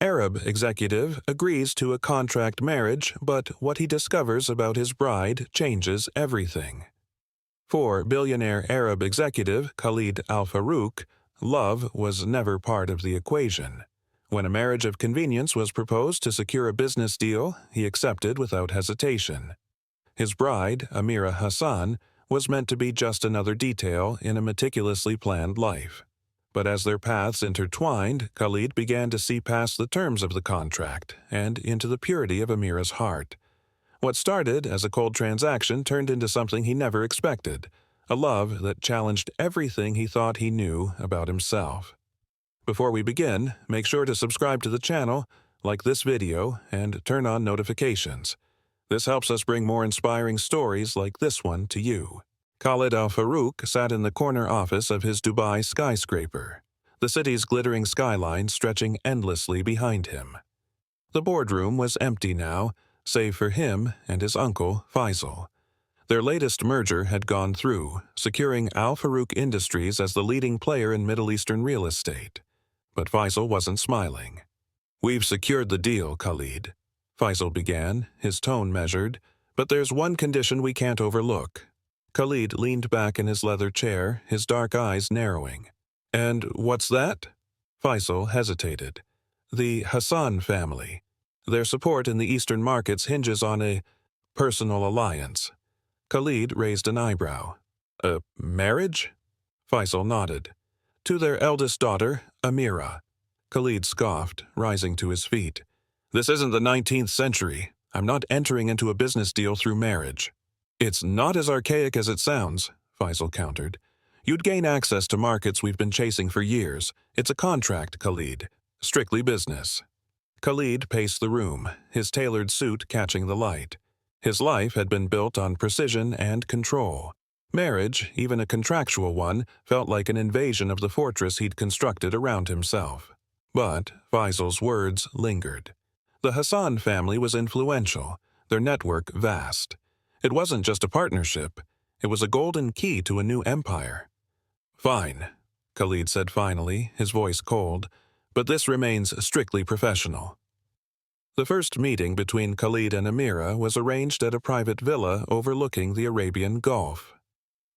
Arab executive agrees to a contract marriage, but what he discovers about his bride changes everything. For billionaire Arab executive Khalid Al Farouk, love was never part of the equation. When a marriage of convenience was proposed to secure a business deal, he accepted without hesitation. His bride, Amira Hassan, was meant to be just another detail in a meticulously planned life. But as their paths intertwined, Khalid began to see past the terms of the contract and into the purity of Amira's heart. What started as a cold transaction turned into something he never expected, a love that challenged everything he thought he knew about himself. Before we begin, make sure to subscribe to the channel, like this video, and turn on notifications. This helps us bring more inspiring stories like this one to you. Khalid Al Farouk sat in the corner office of his Dubai skyscraper, the city's glittering skyline stretching endlessly behind him. The boardroom was empty now, save for him and his uncle, Faisal. Their latest merger had gone through, securing Al Farouk Industries as the leading player in Middle Eastern real estate. But Faisal wasn't smiling. "We've secured the deal, Khalid," Faisal began, his tone measured, "but there's one condition we can't overlook." Khalid leaned back in his leather chair, his dark eyes narrowing. "And what's that?" Faisal hesitated. "The Hassan family. Their support in the Eastern markets hinges on a personal alliance." Khalid raised an eyebrow. "A marriage?" Faisal nodded. "To their eldest daughter, Amira." Khalid scoffed, rising to his feet. "This isn't the 19th century. I'm not entering into a business deal through marriage." "It's not as archaic as it sounds," Faisal countered. "You'd gain access to markets we've been chasing for years. It's a contract, Khalid. Strictly business." Khalid paced the room, his tailored suit catching the light. His life had been built on precision and control. Marriage, even a contractual one, felt like an invasion of the fortress he'd constructed around himself. But Faisal's words lingered. The Hassan family was influential, their network vast. It wasn't just a partnership, it was a golden key to a new empire. "Fine," Khalid said finally, his voice cold, "but this remains strictly professional." The first meeting between Khalid and Amira was arranged at a private villa overlooking the Arabian Gulf.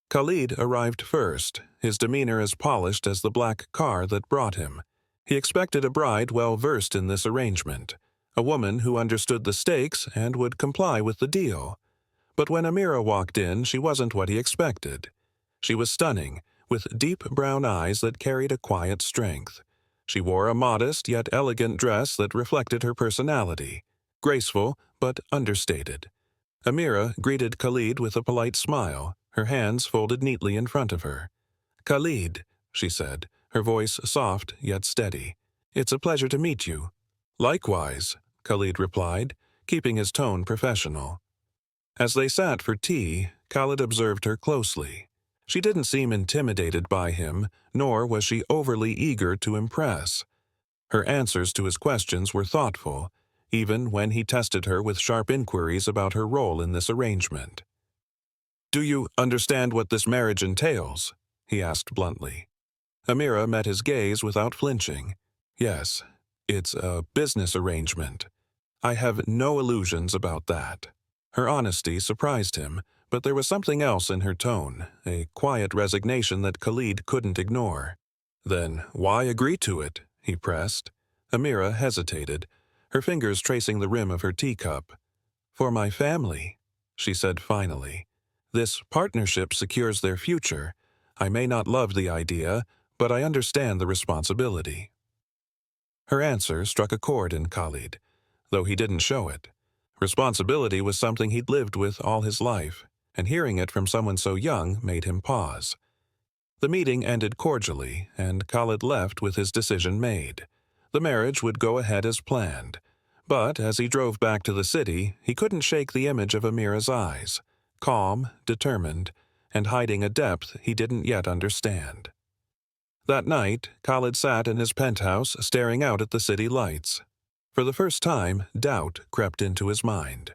Khalid arrived first, his demeanor as polished as the black car that brought him. He expected a bride well versed in this arrangement, a woman who understood the stakes and would comply with the deal. But when Amira walked in, she wasn't what he expected. She was stunning, with deep brown eyes that carried a quiet strength. She wore a modest yet elegant dress that reflected her personality, graceful but understated. Amira greeted Khalid with a polite smile, her hands folded neatly in front of her. "Khalid," she said, her voice soft yet steady. "It's a pleasure to meet you." "Likewise," Khalid replied, keeping his tone professional. As they sat for tea, Khalid observed her closely. She didn't seem intimidated by him, nor was she overly eager to impress. Her answers to his questions were thoughtful, even when he tested her with sharp inquiries about her role in this arrangement. "Do you understand what this marriage entails?" he asked bluntly. Amira met his gaze without flinching. "Yes, it's a business arrangement. I have no illusions about that." Her honesty surprised him, but there was something else in her tone, a quiet resignation that Khalid couldn't ignore. "Then why agree to it?" he pressed. Amira hesitated, her fingers tracing the rim of her teacup. "For my family," she said finally. "This partnership secures their future. I may not love the idea, but I understand the responsibility." Her answer struck a chord in Khalid, though he didn't show it. Responsibility was something he'd lived with all his life, and hearing it from someone so young made him pause. The meeting ended cordially, and Khalid left with his decision made. The marriage would go ahead as planned, but as he drove back to the city, he couldn't shake the image of Amira's eyes, calm, determined, and hiding a depth he didn't yet understand. That night, Khalid sat in his penthouse staring out at the city lights. For the first time, doubt crept into his mind.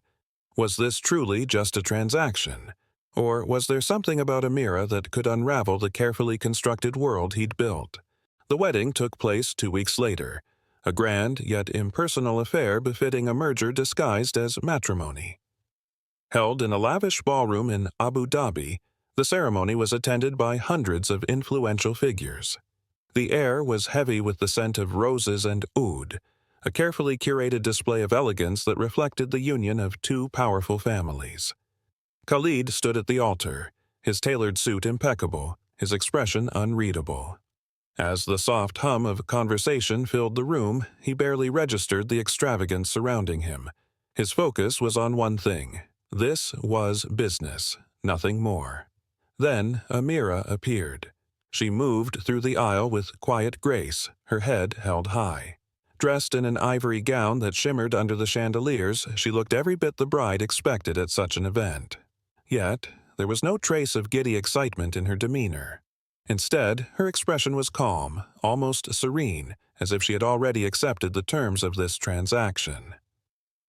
Was this truly just a transaction? Or was there something about Amira that could unravel the carefully constructed world he'd built? The wedding took place 2 weeks later, a grand yet impersonal affair befitting a merger disguised as matrimony. Held in a lavish ballroom in Abu Dhabi, the ceremony was attended by hundreds of influential figures. The air was heavy with the scent of roses and oud, a carefully curated display of elegance that reflected the union of two powerful families. Khalid stood at the altar, his tailored suit impeccable, his expression unreadable. As the soft hum of conversation filled the room, he barely registered the extravagance surrounding him. His focus was on one thing. This was business, nothing more. Then Amira appeared. She moved through the aisle with quiet grace, her head held high. Dressed in an ivory gown that shimmered under the chandeliers, she looked every bit the bride expected at such an event. Yet, there was no trace of giddy excitement in her demeanor. Instead, her expression was calm, almost serene, as if she had already accepted the terms of this transaction.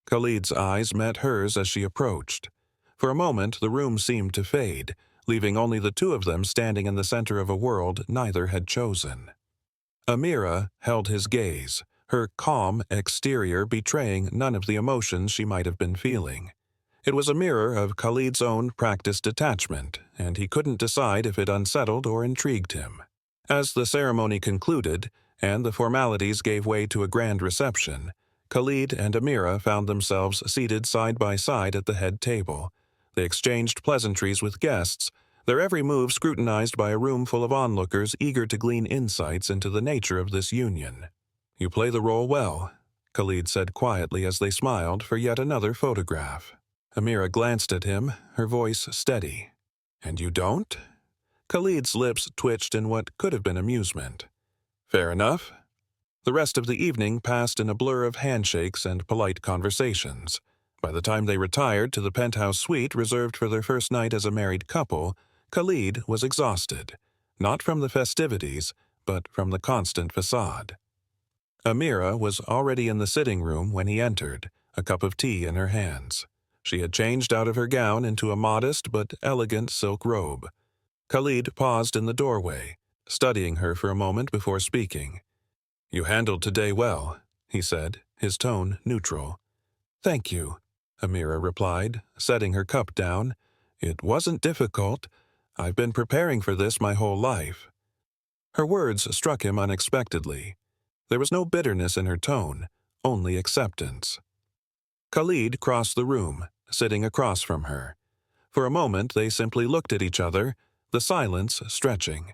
Khalid's eyes met hers as she approached. For a moment, the room seemed to fade, leaving only the two of them standing in the center of a world neither had chosen. Amira held his gaze, her calm exterior betraying none of the emotions she might have been feeling. It was a mirror of Khalid's own practiced detachment, and he couldn't decide if it unsettled or intrigued him. As the ceremony concluded, and the formalities gave way to a grand reception, Khalid and Amira found themselves seated side by side at the head table. They exchanged pleasantries with guests, their every move scrutinized by a room full of onlookers eager to glean insights into the nature of this union. "You play the role well," Khalid said quietly as they smiled for yet another photograph. Amira glanced at him, her voice steady. "And you don't?" Khalid's lips twitched in what could have been amusement. "Fair enough." The rest of the evening passed in a blur of handshakes and polite conversations. By the time they retired to the penthouse suite reserved for their first night as a married couple, Khalid was exhausted, not from the festivities, but from the constant facade. Amira was already in the sitting room when he entered, a cup of tea in her hands. She had changed out of her gown into a modest but elegant silk robe. Khalid paused in the doorway, studying her for a moment before speaking. "You handled today well," he said, his tone neutral. "Thank you," Amira replied, setting her cup down. "It wasn't difficult. I've been preparing for this my whole life." Her words struck him unexpectedly. There was no bitterness in her tone, only acceptance. Khalid crossed the room, sitting across from her. For a moment they simply looked at each other, the silence stretching.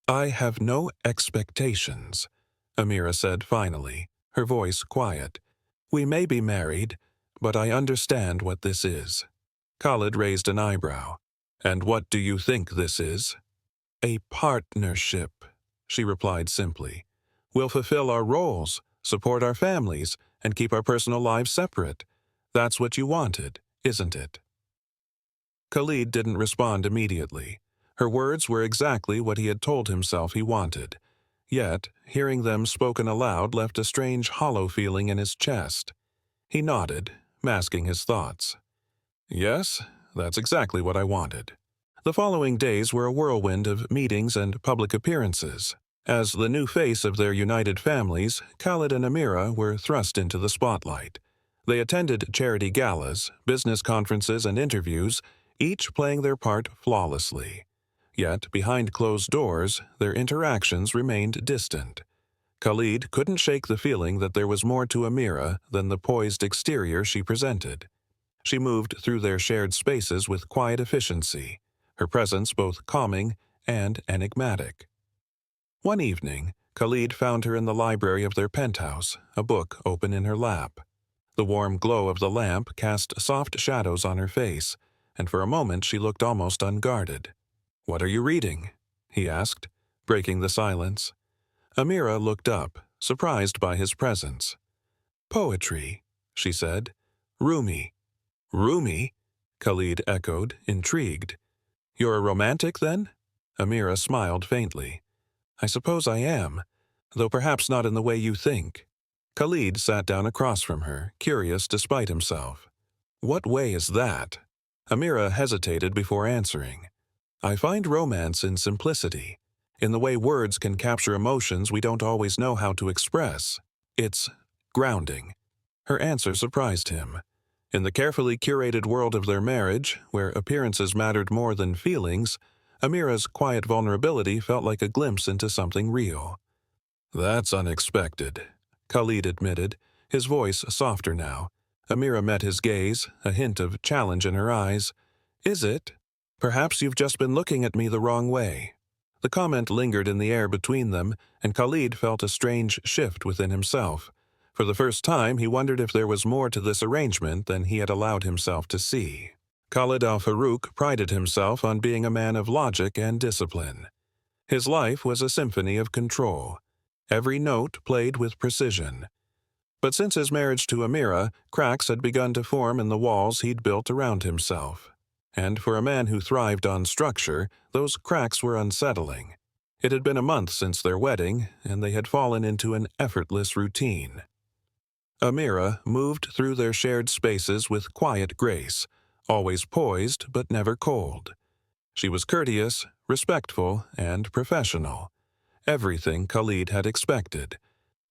"I have no expectations," Amira said finally, her voice quiet. "We may be married, but I understand what this is." Khalid raised an eyebrow. "And what do you think this is?" "A partnership," she replied simply. "We'll fulfill our roles, support our families, and keep our personal lives separate. That's what you wanted, isn't it?" Khalid didn't respond immediately. Her words were exactly what he had told himself he wanted. Yet, hearing them spoken aloud left a strange hollow feeling in his chest. He nodded, masking his thoughts. "Yes, that's exactly what I wanted." The following days were a whirlwind of meetings and public appearances. As the new face of their united families, Khalid and Amira were thrust into the spotlight. They attended charity galas, business conferences, and interviews, each playing their part flawlessly. Yet, behind closed doors, their interactions remained distant. Khalid couldn't shake the feeling that there was more to Amira than the poised exterior she presented. She moved through their shared spaces with quiet efficiency, her presence both calming and enigmatic. One evening, Khalid found her in the library of their penthouse, a book open in her lap. The warm glow of the lamp cast soft shadows on her face, and for a moment she looked almost unguarded. "What are you reading?" he asked, breaking the silence. Amira looked up, surprised by his presence. "Poetry," she said. "Rumi." "Rumi?" Khalid echoed, intrigued. "You're a romantic, then?" Amira smiled faintly. "I suppose I am, though perhaps not in the way you think." Khalid sat down across from her, curious despite himself. "What way is that?" Amira hesitated before answering. "I find romance in simplicity, in the way words can capture emotions we don't always know how to express." It's grounding. Her answer surprised him. In the carefully curated world of their marriage, where appearances mattered more than feelings, Amira's quiet vulnerability felt like a glimpse into something real. "That's unexpected," Khalid admitted, his voice softer now. Amira met his gaze, a hint of challenge in her eyes. "Is it? Perhaps you've just been looking at me the wrong way." The comment lingered in the air between them, and Khalid felt a strange shift within himself. For the first time, he wondered if there was more to this arrangement than he had allowed himself to see. Khalid al-Farouk prided himself on being a man of logic and discipline. His life was a symphony of control. Every note played with precision. But since his marriage to Amira, cracks had begun to form in the walls he'd built around himself. And for a man who thrived on structure, those cracks were unsettling. It had been a month since their wedding, and they had fallen into an effortless routine. Amira moved through their shared spaces with quiet grace, always poised but never cold. She was courteous, respectful, and professional. Everything Khalid had expected.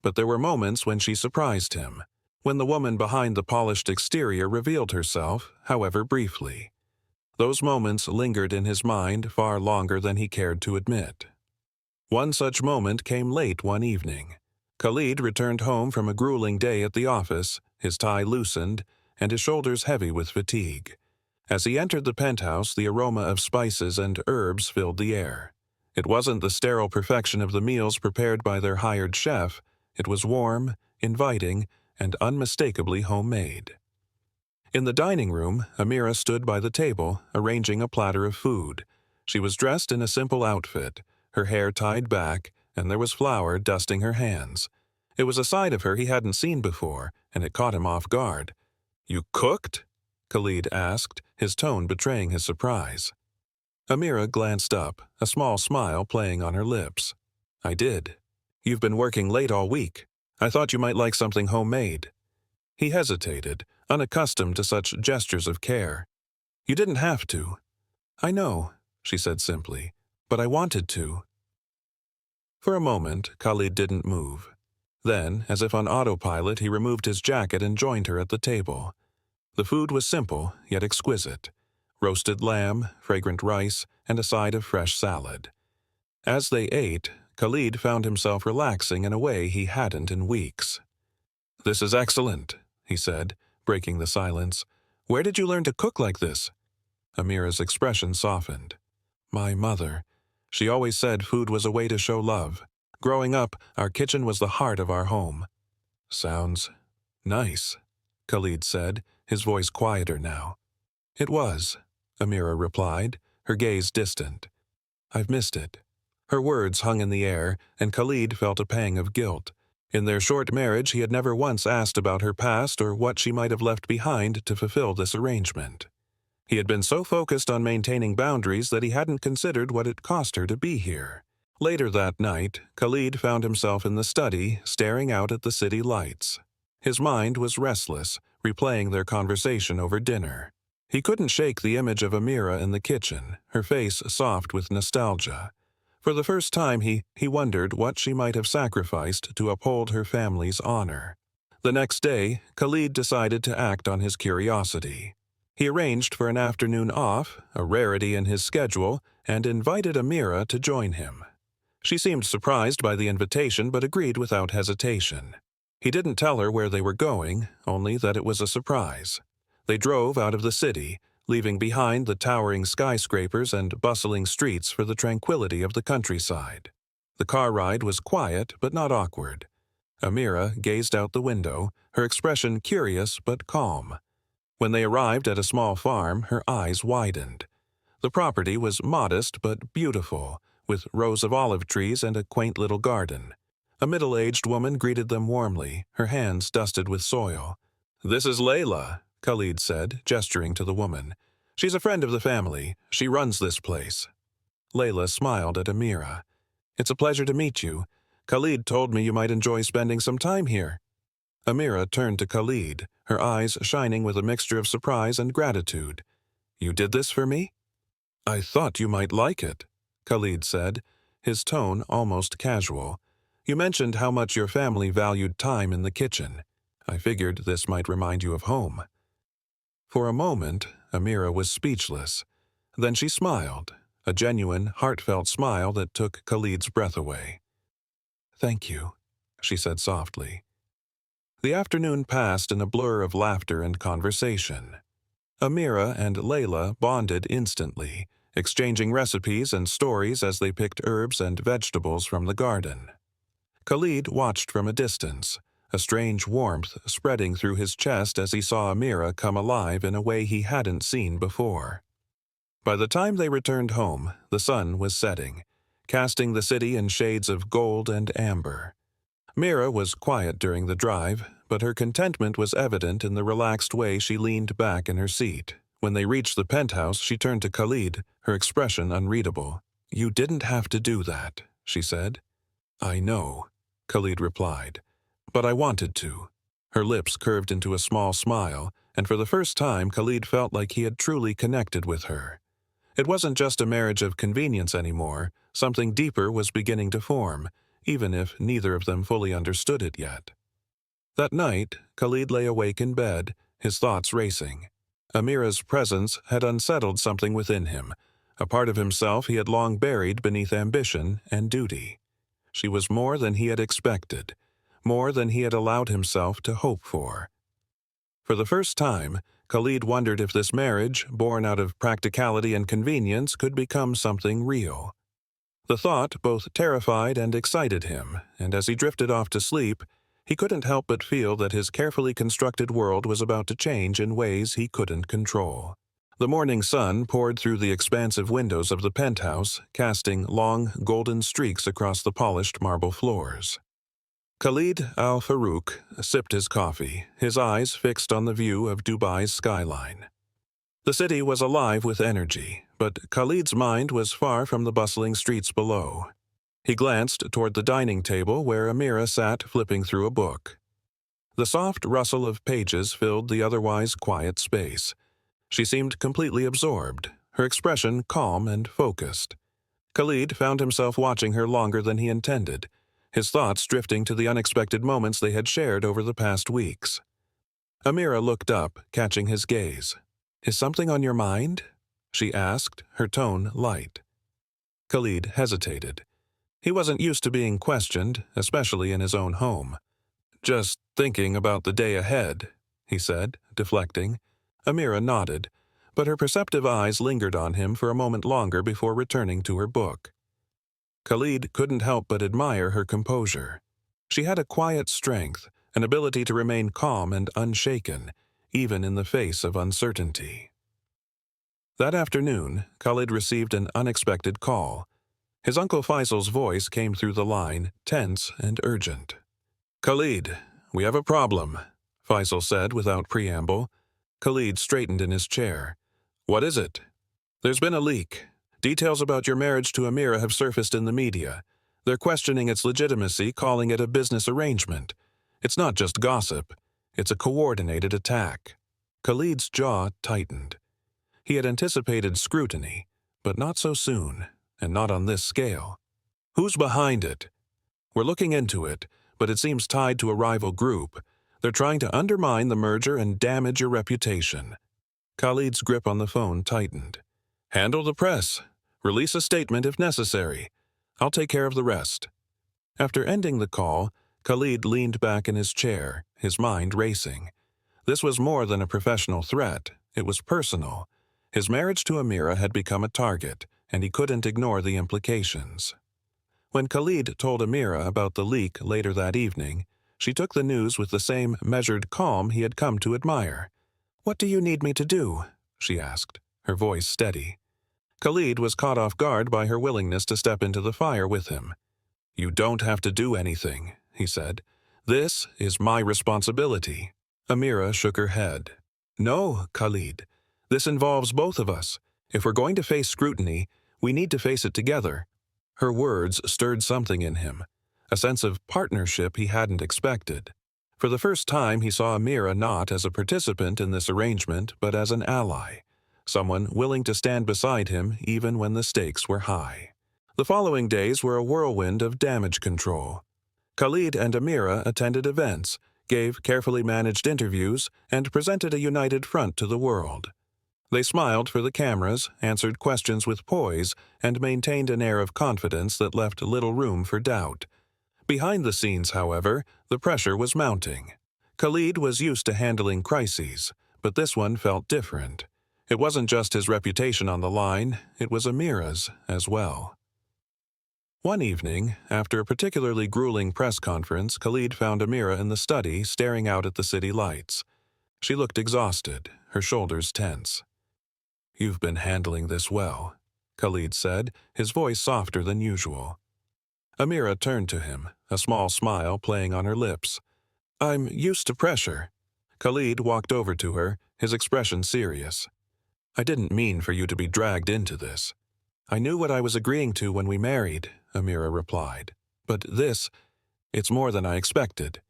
But there were moments when she surprised him, when the woman behind the polished exterior revealed herself, however briefly. Those moments lingered in his mind far longer than he cared to admit. One such moment came late one evening. Khalid returned home from a grueling day at the office, his tie loosened, and his shoulders heavy with fatigue. As he entered the penthouse, the aroma of spices and herbs filled the air. It wasn't the sterile perfection of the meals prepared by their hired chef. It was warm, inviting, and unmistakably homemade. In the dining room, Amira stood by the table, arranging a platter of food. She was dressed in a simple outfit, her hair tied back, and there was flour dusting her hands. It was a side of her he hadn't seen before, and it caught him off guard. "You cooked?" Khalid asked, his tone betraying his surprise. Amira glanced up, a small smile playing on her lips. "I did. You've been working late all week. I thought you might like something homemade." He hesitated, unaccustomed to such gestures of care. "You didn't have to." "I know," she said simply, "but I wanted to." For a moment, Khalid didn't move. Then, as if on autopilot, he removed his jacket and joined her at the table. The food was simple, yet exquisite. Roasted lamb, fragrant rice, and a side of fresh salad. As they ate, Khalid found himself relaxing in a way he hadn't in weeks. "This is excellent," he said, breaking the silence. "Where did you learn to cook like this?" Amira's expression softened. "My mother. She always said food was a way to show love. Growing up, our kitchen was the heart of our home." "Sounds nice," Khalid said, his voice quieter now. "It was," Amira replied, her gaze distant. "I've missed it." Her words hung in the air, and Khalid felt a pang of guilt. In their short marriage, he had never once asked about her past or what she might have left behind to fulfill this arrangement. He had been so focused on maintaining boundaries that he hadn't considered what it cost her to be here. Later that night, Khalid found himself in the study, staring out at the city lights. His mind was restless, replaying their conversation over dinner. He couldn't shake the image of Amira in the kitchen, her face soft with nostalgia. For the first time, he wondered what she might have sacrificed to uphold her family's honor. The next day, Khalid decided to act on his curiosity. He arranged for an afternoon off, a rarity in his schedule, and invited Amira to join him. She seemed surprised by the invitation but agreed without hesitation. He didn't tell her where they were going, only that it was a surprise. They drove out of the city, leaving behind the towering skyscrapers and bustling streets for the tranquility of the countryside. The car ride was quiet but not awkward. Amira gazed out the window, her expression curious but calm. When they arrived at a small farm, her eyes widened. The property was modest but beautiful, with rows of olive trees and a quaint little garden. A middle-aged woman greeted them warmly, her hands dusted with soil. "This is Layla," Khalid said, gesturing to the woman. "She's a friend of the family. She runs this place." Layla smiled at Amira. "It's a pleasure to meet you. Khalid told me you might enjoy spending some time here." Amira turned to Khalid, her eyes shining with a mixture of surprise and gratitude. "You did this for me?" "I thought you might like it," Khalid said, his tone almost casual. You mentioned how much your family valued time in the kitchen. I figured this might remind you of home." For a moment, Amira was speechless. Then she smiled, a genuine, heartfelt smile that took Khalid's breath away. "Thank you," she said softly. The afternoon passed in a blur of laughter and conversation. Amira and Layla bonded instantly, exchanging recipes and stories as they picked herbs and vegetables from the garden. Khalid watched from a distance, a strange warmth spreading through his chest as he saw Amira come alive in a way he hadn't seen before. By the time they returned home, the sun was setting, casting the city in shades of gold and amber. Mira was quiet during the drive, but her contentment was evident in the relaxed way she leaned back in her seat. When they reached the penthouse, she turned to Khalid, her expression unreadable. "You didn't have to do that," she said. "I know," Khalid replied, "but I wanted to." Her lips curved into a small smile, and for the first time Khalid felt like he had truly connected with her. It wasn't just a marriage of convenience anymore. Something deeper was beginning to form, even if neither of them fully understood it yet. That night, Khalid lay awake in bed, his thoughts racing. Amira's presence had unsettled something within him, a part of himself he had long buried beneath ambition and duty. She was more than he had expected, more than he had allowed himself to hope for. For the first time, Khalid wondered if this marriage, born out of practicality and convenience, could become something real. The thought both terrified and excited him, and as he drifted off to sleep, he couldn't help but feel that his carefully constructed world was about to change in ways he couldn't control. The morning sun poured through the expansive windows of the penthouse, casting long, golden streaks across the polished marble floors. Khalid Al-Farouk sipped his coffee, his eyes fixed on the view of Dubai's skyline. The city was alive with energy, but Khalid's mind was far from the bustling streets below. He glanced toward the dining table where Amira sat flipping through a book. The soft rustle of pages filled the otherwise quiet space. She seemed completely absorbed, her expression calm and focused. Khalid found himself watching her longer than he intended, his thoughts drifting to the unexpected moments they had shared over the past weeks. Amira looked up, catching his gaze. "Is something on your mind?" she asked, her tone light. Khalid hesitated. He wasn't used to being questioned, especially in his own home. "Just thinking about the day ahead," he said, deflecting. Amira nodded, but her perceptive eyes lingered on him for a moment longer before returning to her book. Khalid couldn't help but admire her composure. She had a quiet strength, an ability to remain calm and unshaken, even in the face of uncertainty. That afternoon, Khalid received an unexpected call. His Uncle Faisal's voice came through the line, tense and urgent. "Khalid, we have a problem," Faisal said without preamble. Khalid straightened in his chair. "What is it?" "There's been a leak. Details about your marriage to Amira have surfaced in the media. They're questioning its legitimacy, calling it a business arrangement. It's not just gossip. It's a coordinated attack." Khalid's jaw tightened. He had anticipated scrutiny, but not so soon, and not on this scale. "Who's behind it?" "We're looking into it, but it seems tied to a rival group. They're trying to undermine the merger and damage your reputation." Khalid's grip on the phone tightened. "Handle the press. Release a statement if necessary. I'll take care of the rest." After ending the call, Khalid leaned back in his chair, his mind racing. This was more than a professional threat. It was personal. His marriage to Amira had become a target, and he couldn't ignore the implications. When Khalid told Amira about the leak later that evening, she took the news with the same measured calm he had come to admire. "What do you need me to do?" she asked, her voice steady. Khalid was caught off guard by her willingness to step into the fire with him. "You don't have to do anything," he said. "This is my responsibility." Amira shook her head. "No, Khalid. This involves both of us. If we're going to face scrutiny, we need to face it together." Her words stirred something in him, a sense of partnership he hadn't expected. For the first time, he saw Amira not as a participant in this arrangement, but as an ally, someone willing to stand beside him even when the stakes were high. The following days were a whirlwind of damage control. Khalid and Amira attended events, gave carefully managed interviews, and presented a united front to the world. They smiled for the cameras, answered questions with poise, and maintained an air of confidence that left little room for doubt. Behind the scenes, however, the pressure was mounting. Khalid was used to handling crises, but this one felt different. It wasn't just his reputation on the line, it was Amira's as well. One evening, after a particularly grueling press conference, Khalid found Amira in the study staring out at the city lights. She looked exhausted, her shoulders tense. "You've been handling this well," Khalid said, his voice softer than usual. Amira turned to him, a small smile playing on her lips. "I'm used to pressure." Khalid walked over to her, his expression serious. "I didn't mean for you to be dragged into this." "I knew what I was agreeing to when we married," Amira replied. "But it's more than I expected."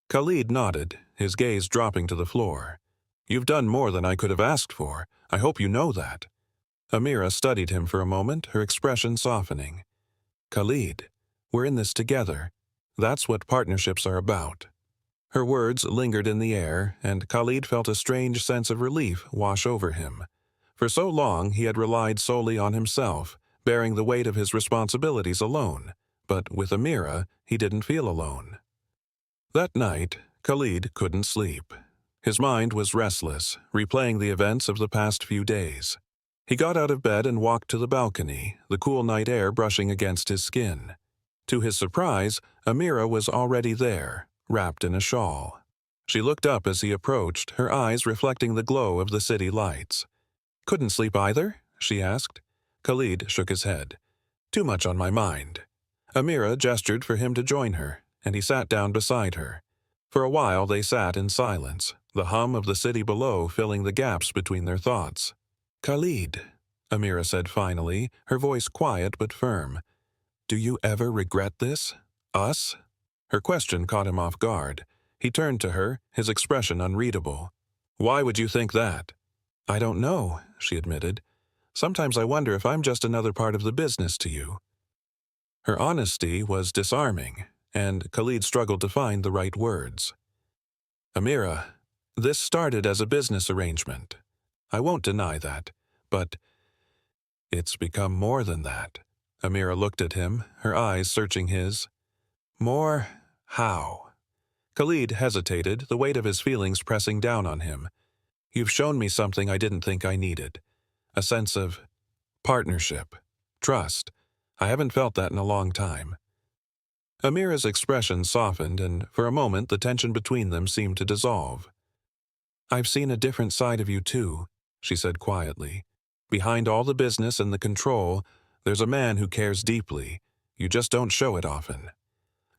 Khalid nodded, his gaze dropping to the floor. "You've done more than I could have asked for. I hope you know that." Amira studied him for a moment, her expression softening. "Khalid, we're in this together. That's what partnerships are about." Her words lingered in the air, and Khalid felt a strange sense of relief wash over him. For so long he had relied solely on himself, bearing the weight of his responsibilities alone, but with Amira he didn't feel alone. That night, Khalid couldn't sleep. His mind was restless, replaying the events of the past few days. He got out of bed and walked to the balcony, the cool night air brushing against his skin. To his surprise, Amira was already there, wrapped in a shawl. She looked up as he approached, her eyes reflecting the glow of the city lights. "Couldn't sleep either?" she asked. Khalid shook his head. "Too much on my mind." Amira gestured for him to join her, and he sat down beside her. For a while they sat in silence, the hum of the city below filling the gaps between their thoughts. "Khalid," Amira said finally, her voice quiet but firm, "do you ever regret this? Us?" Her question caught him off guard. He turned to her, his expression unreadable. "Why would you think that?" "I don't know," she admitted. "Sometimes I wonder if I'm just another part of the business to you." Her honesty was disarming, and Khalid struggled to find the right words. "Amira, this started as a business arrangement. I won't deny that, but it's become more than that." Amira looked at him, her eyes searching his. "More? How?" Khalid hesitated, the weight of his feelings pressing down on him. "You've shown me something I didn't think I needed. A sense of partnership, trust. I haven't felt that in a long time." Amira's expression softened, and for a moment the tension between them seemed to dissolve. "I've seen a different side of you too," she said quietly. "Behind all the business and the control, there's a man who cares deeply. You just don't show it often."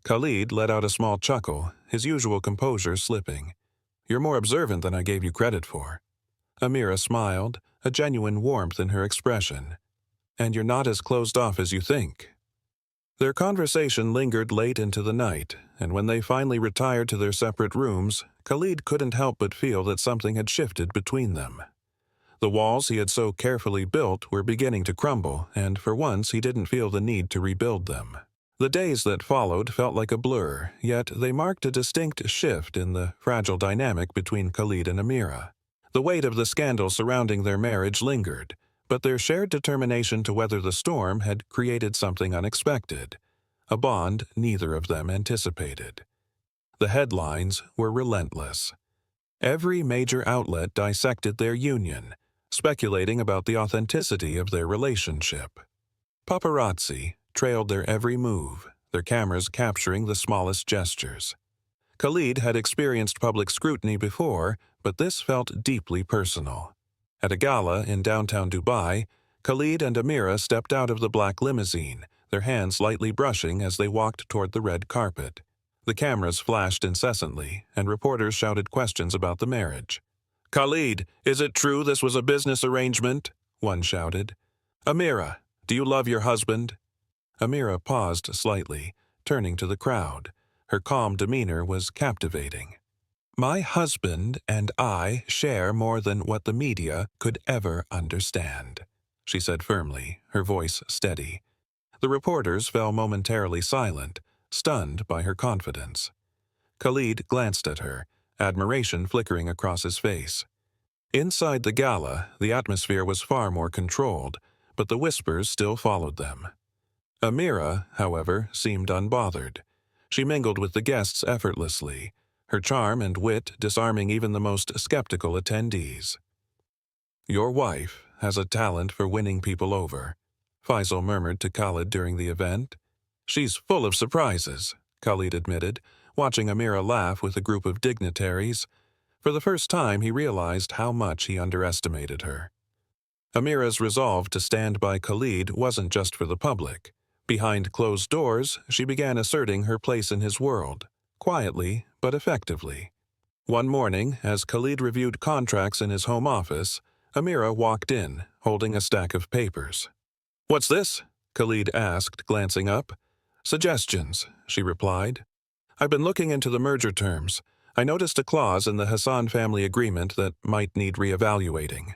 Khalid let out a small chuckle, his usual composure slipping. "You're more observant than I gave you credit for." Amira smiled, a genuine warmth in her expression. "And you're not as closed off as you think." Their conversation lingered late into the night, and when they finally retired to their separate rooms, Khalid couldn't help but feel that something had shifted between them. The walls he had so carefully built were beginning to crumble, and for once he didn't feel the need to rebuild them. The days that followed felt like a blur, yet they marked a distinct shift in the fragile dynamic between Khalid and Amira. The weight of the scandal surrounding their marriage lingered, but their shared determination to weather the storm had created something unexpected, a bond neither of them anticipated. The headlines were relentless. Every major outlet dissected their union, speculating about the authenticity of their relationship. Paparazzi trailed their every move, their cameras capturing the smallest gestures. Khalid had experienced public scrutiny before, but this felt deeply personal. At a gala in downtown Dubai, Khalid and Amira stepped out of the black limousine, their hands lightly brushing as they walked toward the red carpet. The cameras flashed incessantly, and reporters shouted questions about the marriage. "Khalid, is it true this was a business arrangement?" one shouted. "Amira, do you love your husband?" Amira paused slightly, turning to the crowd. Her calm demeanor was captivating. "My husband and I share more than what the media could ever understand," she said firmly, her voice steady. The reporters fell momentarily silent, stunned by her confidence. Khalid glanced at her, admiration flickering across his face. Inside the gala, the atmosphere was far more controlled, but the whispers still followed them. Amira, however, seemed unbothered. She mingled with the guests effortlessly, her charm and wit disarming even the most skeptical attendees. "Your wife has a talent for winning people over," Faisal murmured to Khalid during the event. "She's full of surprises," Khalid admitted, watching Amira laugh with a group of dignitaries. For the first time, he realized how much he underestimated her. Amira's resolve to stand by Khalid wasn't just for the public. Behind closed doors, she began asserting her place in his world, quietly but effectively. One morning, as Khalid reviewed contracts in his home office, Amira walked in, holding a stack of papers. "What's this?" Khalid asked, glancing up. "Suggestions," she replied. "I've been looking into the merger terms. I noticed a clause in the Hassan family agreement that might need reevaluating."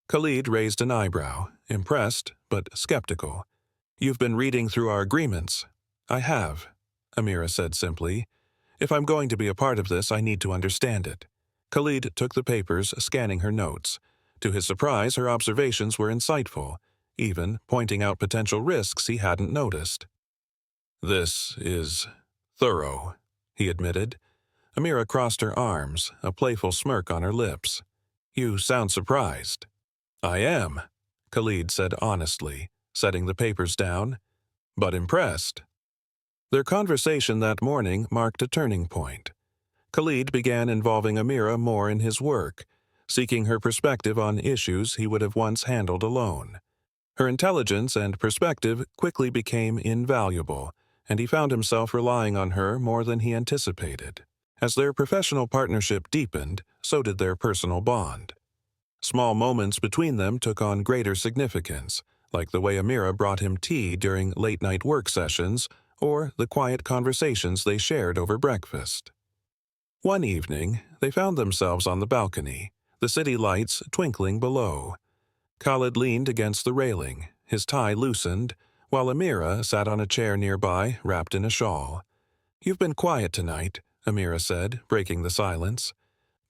Khalid raised an eyebrow, impressed but skeptical. "You've been reading through our agreements." "I have," Amira said simply. "If I'm going to be a part of this, I need to understand it." Khalid took the papers, scanning her notes. To his surprise, her observations were insightful, even pointing out potential risks he hadn't noticed. "This is thorough," he admitted. Amira crossed her arms, a playful smirk on her lips. "You sound surprised." "I am," Khalid said honestly, setting the papers down, "but impressed." Their conversation that morning marked a turning point. Khalid began involving Amira more in his work, seeking her perspective on issues he would have once handled alone. Her intelligence and perspective quickly became invaluable, and he found himself relying on her more than he anticipated. As their professional partnership deepened, so did their personal bond. Small moments between them took on greater significance, like the way Amira brought him tea during late-night work sessions or the quiet conversations they shared over breakfast. One evening, they found themselves on the balcony, the city lights twinkling below. Khalid leaned against the railing, his tie loosened, while Amira sat on a chair nearby, wrapped in a shawl. "You've been quiet tonight," Amira said, breaking the silence.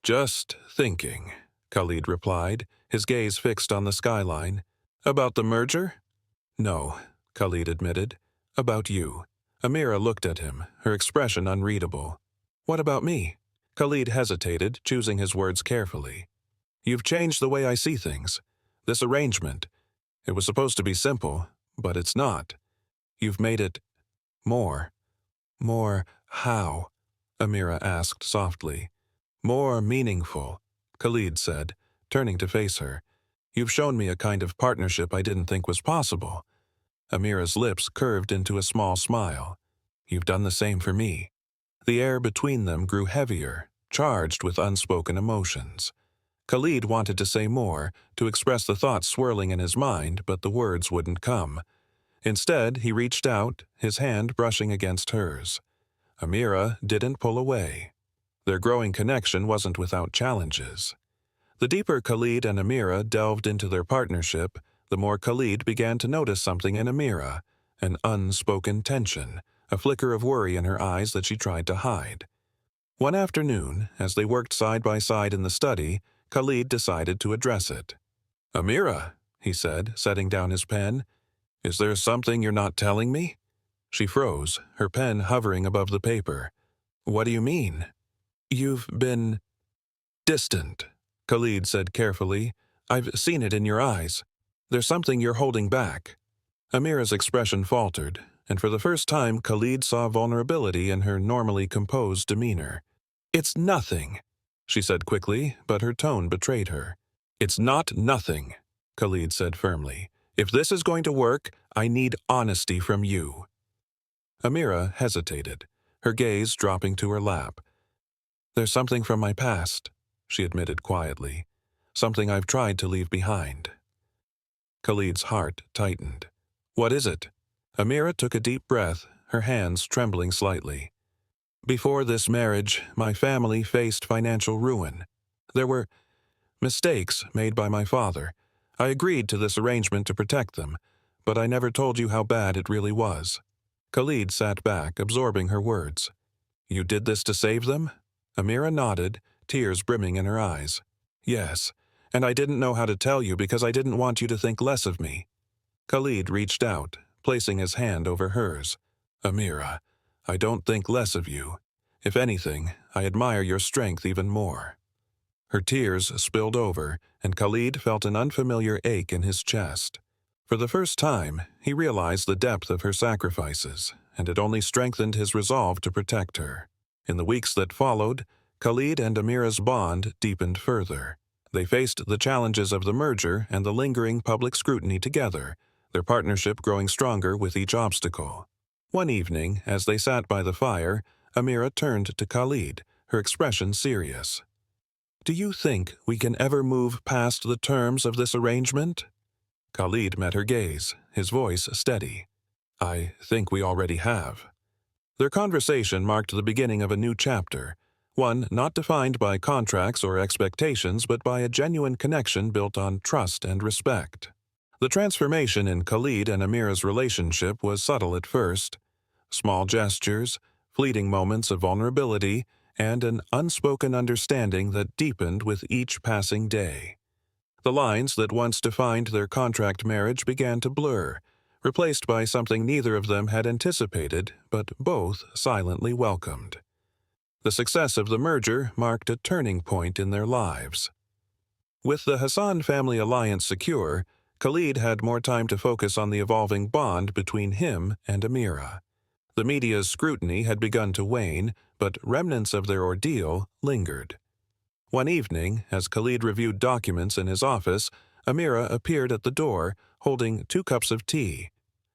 "Just thinking," Khalid replied, his gaze fixed on the skyline. "About the merger?" "No," Khalid admitted. "About you." Amira looked at him, her expression unreadable. "What about me?" Khalid hesitated, choosing his words carefully. "You've changed the way I see things. This arrangement, it was supposed to be simple, but it's not. You've made it more." "More how?" Amira asked softly. "More meaningful," Khalid said, turning to face her. "You've shown me a kind of partnership I didn't think was possible." Amira's lips curved into a small smile. "You've done the same for me." The air between them grew heavier, charged with unspoken emotions. Khalid wanted to say more, to express the thoughts swirling in his mind, but the words wouldn't come. Instead, he reached out, his hand brushing against hers. Amira didn't pull away. Their growing connection wasn't without challenges. The deeper Khalid and Amira delved into their partnership, the more Khalid began to notice something in Amira, an unspoken tension, a flicker of worry in her eyes that she tried to hide. One afternoon, as they worked side by side in the study, Khalid decided to address it. "Amira," he said, setting down his pen, "is there something you're not telling me?" She froze, her pen hovering above the paper. "What do you mean?" "You've been distant," Khalid said carefully. "I've seen it in your eyes. There's something you're holding back." Amira's expression faltered, and for the first time Khalid saw vulnerability in her normally composed demeanor. "It's nothing," she said quickly, but her tone betrayed her. "It's not nothing," Khalid said firmly. "If this is going to work, I need honesty from you." Amira hesitated, her gaze dropping to her lap. "There's something from my past," she admitted quietly. "Something I've tried to leave behind." Khalid's heart tightened. "What is it?" Amira took a deep breath, her hands trembling slightly. "Before this marriage, my family faced financial ruin. There were mistakes made by my father. I agreed to this arrangement to protect them, but I never told you how bad it really was." Khalid sat back, absorbing her words. You did this to save them? Amira nodded, tears brimming in her eyes. Yes, and I didn't know how to tell you because I didn't want you to think less of me. Khalid reached out, placing his hand over hers. Amira, I don't think less of you. If anything, I admire your strength even more. Her tears spilled over, and Khalid felt an unfamiliar ache in his chest. For the first time, he realized the depth of her sacrifices, and it only strengthened his resolve to protect her. In the weeks that followed, Khalid and Amira's bond deepened further. They faced the challenges of the merger and the lingering public scrutiny together, their partnership growing stronger with each obstacle. One evening, as they sat by the fire, Amira turned to Khalid, her expression serious. Do you think we can ever move past the terms of this arrangement? Khalid met her gaze, his voice steady. I think we already have. Their conversation marked the beginning of a new chapter, one not defined by contracts or expectations but by a genuine connection built on trust and respect. The transformation in Khalid and Amira's relationship was subtle at first. Small gestures, fleeting moments of vulnerability, and an unspoken understanding that deepened with each passing day. The lines that once defined their contract marriage began to blur, replaced by something neither of them had anticipated, but both silently welcomed. The success of the merger marked a turning point in their lives. With the Hassan family alliance secure, Khalid had more time to focus on the evolving bond between him and Amira. The media's scrutiny had begun to wane, but remnants of their ordeal lingered. One evening, as Khalid reviewed documents in his office, Amira appeared at the door, holding 2 cups of tea.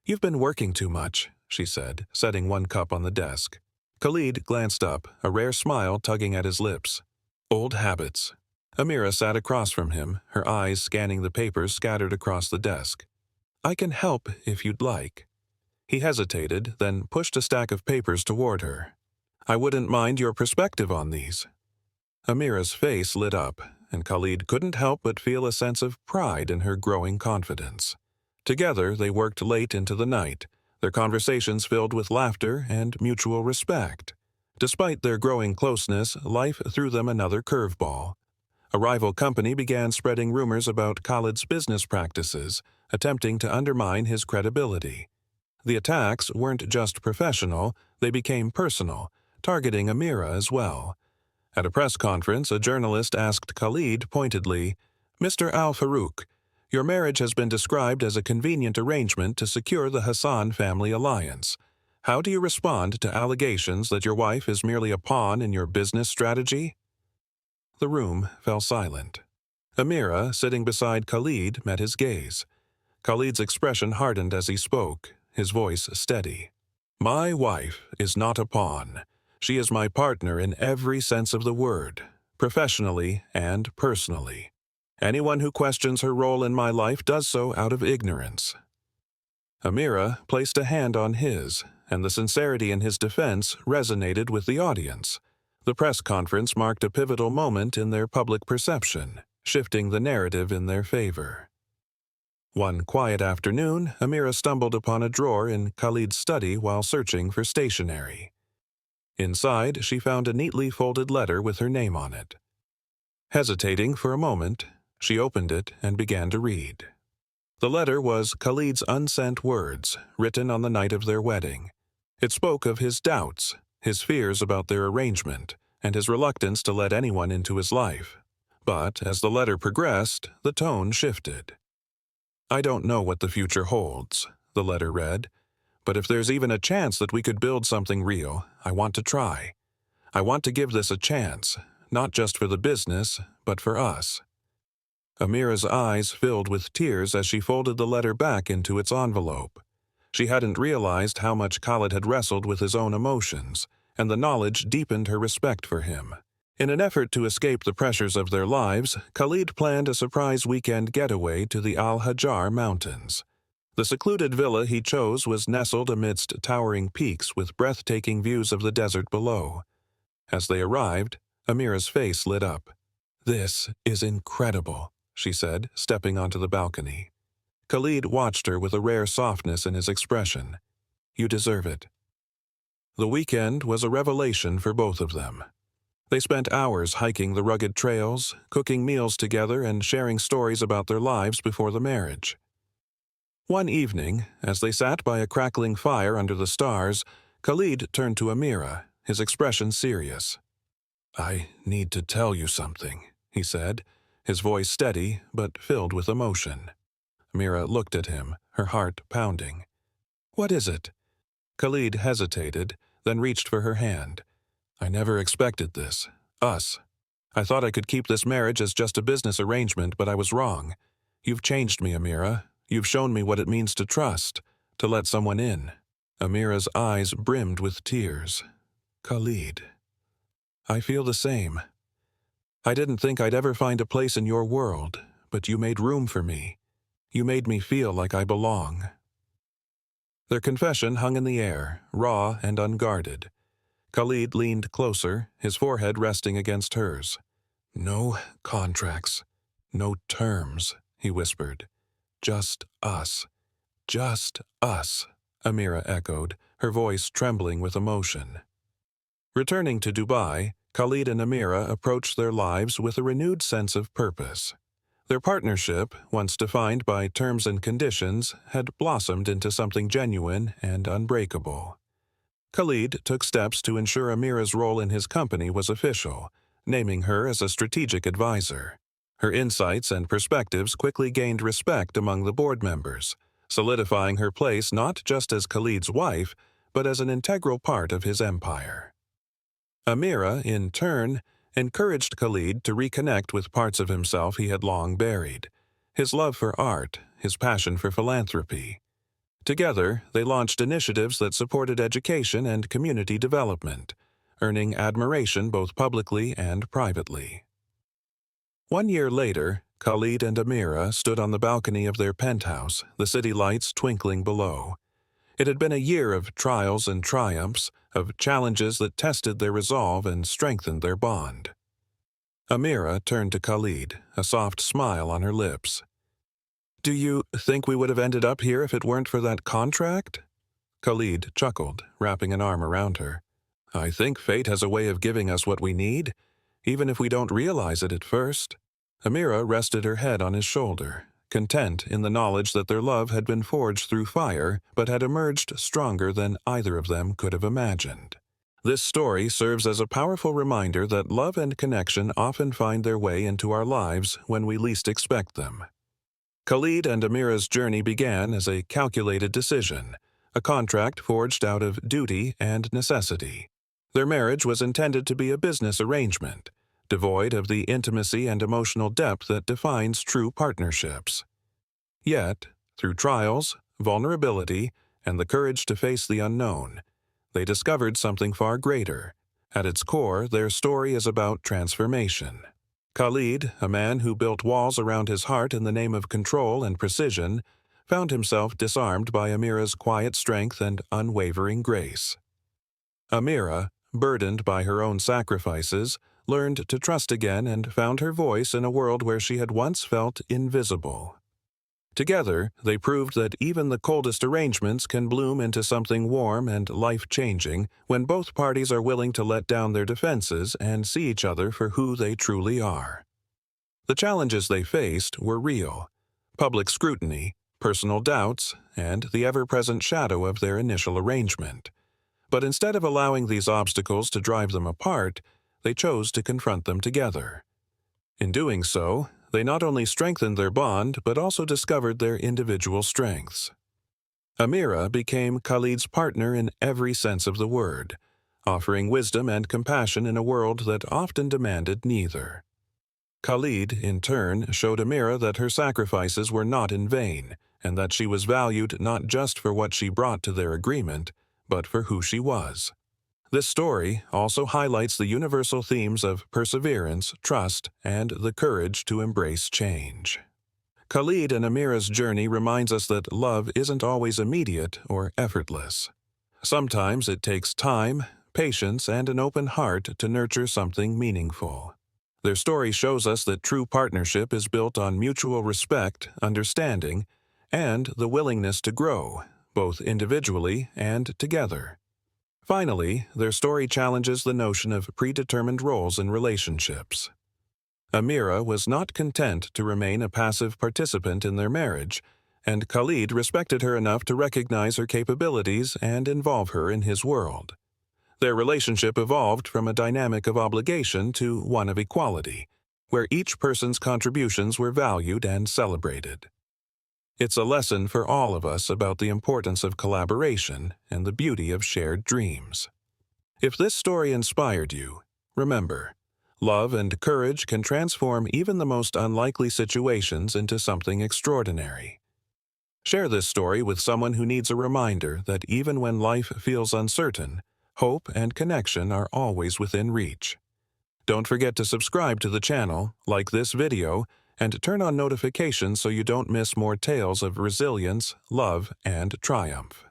You've been working too much, she said, setting 1 cup on the desk. Khalid glanced up, a rare smile tugging at his lips. Old habits. Amira sat across from him, her eyes scanning the papers scattered across the desk. I can help if you'd like. He hesitated, then pushed a stack of papers toward her. I wouldn't mind your perspective on these. Amira's face lit up, and Khalid couldn't help but feel a sense of pride in her growing confidence. Together they worked late into the night, their conversations filled with laughter and mutual respect. Despite their growing closeness, life threw them another curveball. A rival company began spreading rumors about Khalid's business practices, attempting to undermine his credibility. The attacks weren't just professional, they became personal, targeting Amira as well. At a press conference, a journalist asked Khalid pointedly, Mr. Al-Farouk, your marriage has been described as a convenient arrangement to secure the Hassan family alliance. How do you respond to allegations that your wife is merely a pawn in your business strategy? The room fell silent. Amira, sitting beside Khalid, met his gaze. Khalid's expression hardened as he spoke, his voice steady. My wife is not a pawn. She is my partner in every sense of the word, professionally and personally. Anyone who questions her role in my life does so out of ignorance. Amira placed a hand on his, and the sincerity in his defense resonated with the audience. The press conference marked a pivotal moment in their public perception, shifting the narrative in their favor. One quiet afternoon, Amira stumbled upon a drawer in Khalid's study while searching for stationery. Inside, she found a neatly folded letter with her name on it. Hesitating for a moment, she opened it and began to read. The letter was Khalid's unsent words, written on the night of their wedding. It spoke of his doubts, his fears about their arrangement, and his reluctance to let anyone into his life. But as the letter progressed, the tone shifted. I don't know what the future holds, the letter read, but if there's even a chance that we could build something real, I want to try. I want to give this a chance, not just for the business, but for us. Amira's eyes filled with tears as she folded the letter back into its envelope. She hadn't realized how much Khalid had wrestled with his own emotions, and the knowledge deepened her respect for him. In an effort to escape the pressures of their lives, Khalid planned a surprise weekend getaway to the Al-Hajar Mountains. The secluded villa he chose was nestled amidst towering peaks with breathtaking views of the desert below. As they arrived, Amira's face lit up. This is incredible, she said, stepping onto the balcony. Khalid watched her with a rare softness in his expression. You deserve it." The weekend was a revelation for both of them. They spent hours hiking the rugged trails, cooking meals together, and sharing stories about their lives before the marriage. One evening, as they sat by a crackling fire under the stars, Khalid turned to Amira, his expression serious. "I need to tell you something," he said, his voice steady but filled with emotion. Amira looked at him, her heart pounding. "What is it?" Khalid hesitated, then reached for her hand. "I never expected this. Us. I thought I could keep this marriage as just a business arrangement, but I was wrong. You've changed me, Amira. You've shown me what it means to trust, to let someone in." Amira's eyes brimmed with tears. "Khalid. I feel the same. I didn't think I'd ever find a place in your world, but you made room for me. You made me feel like I belong." Their confession hung in the air, raw and unguarded. Khalid leaned closer, his forehead resting against hers. "No contracts, no terms," he whispered. "Just us. Just us," Amira echoed, her voice trembling with emotion. Returning to Dubai, Khalid and Amira approached their lives with a renewed sense of purpose. Their partnership, once defined by terms and conditions, had blossomed into something genuine and unbreakable. Khalid took steps to ensure Amira's role in his company was official, naming her as a strategic advisor. Her insights and perspectives quickly gained respect among the board members, solidifying her place not just as Khalid's wife, but as an integral part of his empire. Amira, in turn, encouraged Khalid to reconnect with parts of himself he had long buried, his love for art, his passion for philanthropy. Together, they launched initiatives that supported education and community development, earning admiration both publicly and privately. 1 year later, Khalid and Amira stood on the balcony of their penthouse, the city lights twinkling below. It had been a year of trials and triumphs, of challenges that tested their resolve and strengthened their bond. Amira turned to Khalid, a soft smile on her lips. "Do you think we would have ended up here if it weren't for that contract?" Khalid chuckled, wrapping an arm around her. "I think fate has a way of giving us what we need, even if we don't realize it at first." Amira rested her head on his shoulder, content in the knowledge that their love had been forged through fire but had emerged stronger than either of them could have imagined. This story serves as a powerful reminder that love and connection often find their way into our lives when we least expect them. Khalid and Amira's journey began as a calculated decision, a contract forged out of duty and necessity. Their marriage was intended to be a business arrangement, devoid of the intimacy and emotional depth that defines true partnerships. Yet, through trials, vulnerability, and the courage to face the unknown, they discovered something far greater. At its core, their story is about transformation. Khalid, a man who built walls around his heart in the name of control and precision, found himself disarmed by Amira's quiet strength and unwavering grace. Amira, burdened by her own sacrifices, learned to trust again and found her voice in a world where she had once felt invisible. Together, they proved that even the coldest arrangements can bloom into something warm and life-changing when both parties are willing to let down their defenses and see each other for who they truly are. The challenges they faced were real: public scrutiny, personal doubts, and the ever-present shadow of their initial arrangement. But instead of allowing these obstacles to drive them apart, they chose to confront them together. In doing so, they not only strengthened their bond but also discovered their individual strengths. Amira became Khalid's partner in every sense of the word, offering wisdom and compassion in a world that often demanded neither. Khalid, in turn, showed Amira that her sacrifices were not in vain, and that she was valued not just for what she brought to their agreement, but for who she was. This story also highlights the universal themes of perseverance, trust, and the courage to embrace change. Khalid and Amira's journey reminds us that love isn't always immediate or effortless. Sometimes it takes time, patience, and an open heart to nurture something meaningful. Their story shows us that true partnership is built on mutual respect, understanding, and the willingness to grow, both individually and together. Finally, their story challenges the notion of predetermined roles in relationships. Amira was not content to remain a passive participant in their marriage, and Khalid respected her enough to recognize her capabilities and involve her in his world. Their relationship evolved from a dynamic of obligation to one of equality, where each person's contributions were valued and celebrated. It's a lesson for all of us about the importance of collaboration and the beauty of shared dreams. If this story inspired you, remember, love and courage can transform even the most unlikely situations into something extraordinary. Share this story with someone who needs a reminder that even when life feels uncertain, hope and connection are always within reach. Don't forget to subscribe to the channel, like this video, and turn on notifications so you don't miss more tales of resilience, love, and triumph.